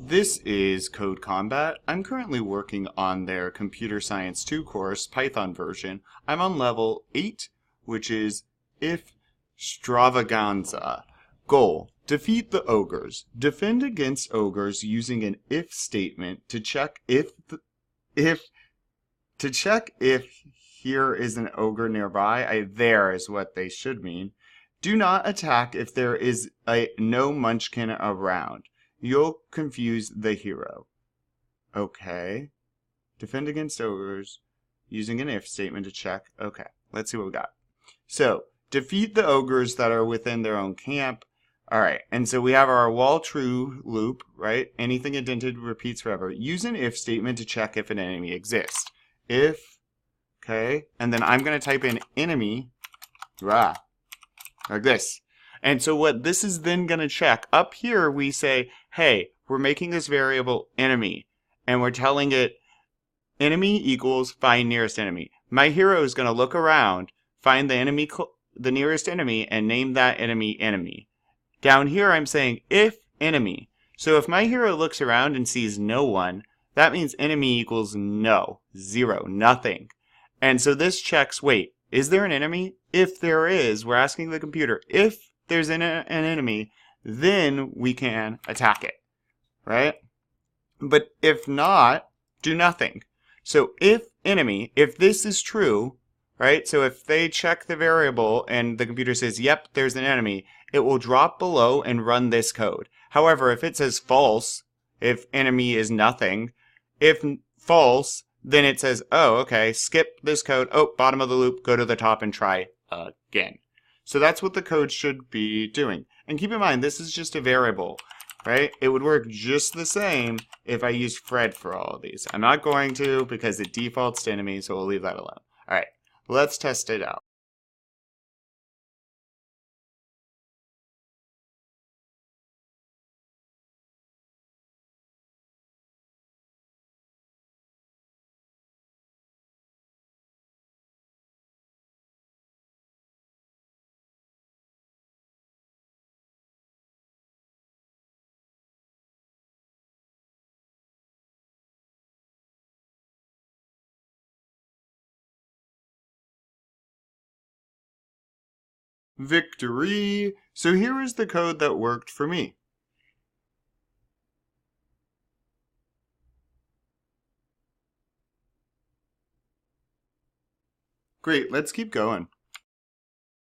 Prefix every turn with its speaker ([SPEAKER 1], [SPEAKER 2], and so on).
[SPEAKER 1] This is CodeCombat. I'm currently working on their Computer Science 2 course, Python version. I'm on level 8, which is If Stravaganza. Goal: defeat the ogres. Defend against ogres using an if statement to check if here is an ogre nearby. There is what they should mean. Do not attack if there is no munchkin around. You'll confuse the hero. Okay. Defend against ogres using an if statement to check. Okay, let's see what we got. So, defeat the ogres that are within their own camp. Alright, and so we have our while true loop, right? Anything indented repeats forever. Use an if statement to check if an enemy exists. If, okay, and then I'm going to type in enemy, like this. And so what this is then going to check, up here we say, hey, we're making this variable enemy, and we're telling it enemy equals find nearest enemy. My hero is going to look around, find the nearest enemy, and name that enemy. Down here I'm saying if enemy. So if my hero looks around and sees no one, that means enemy equals no, 0, nothing. And so this checks, wait, is there an enemy? If there is, we're asking the computer, if there's an enemy, then we can attack it, right? But if not, do nothing. So if enemy, if this is true, right? So if they check the variable and the computer says, yep, there's an enemy, it will drop below and run this code. However, if it says false, if enemy is nothing, if false, then it says, oh, okay, skip this code. Oh, bottom of the loop, go to the top and try again. So that's what the code should be doing. And keep in mind, this is just a variable, right? It would work just the same if I used Fred for all of these. I'm not going to because it defaults to enemy, so we'll leave that alone. All right, let's test it out. Victory! So here is the code that worked for me. Great, let's keep going.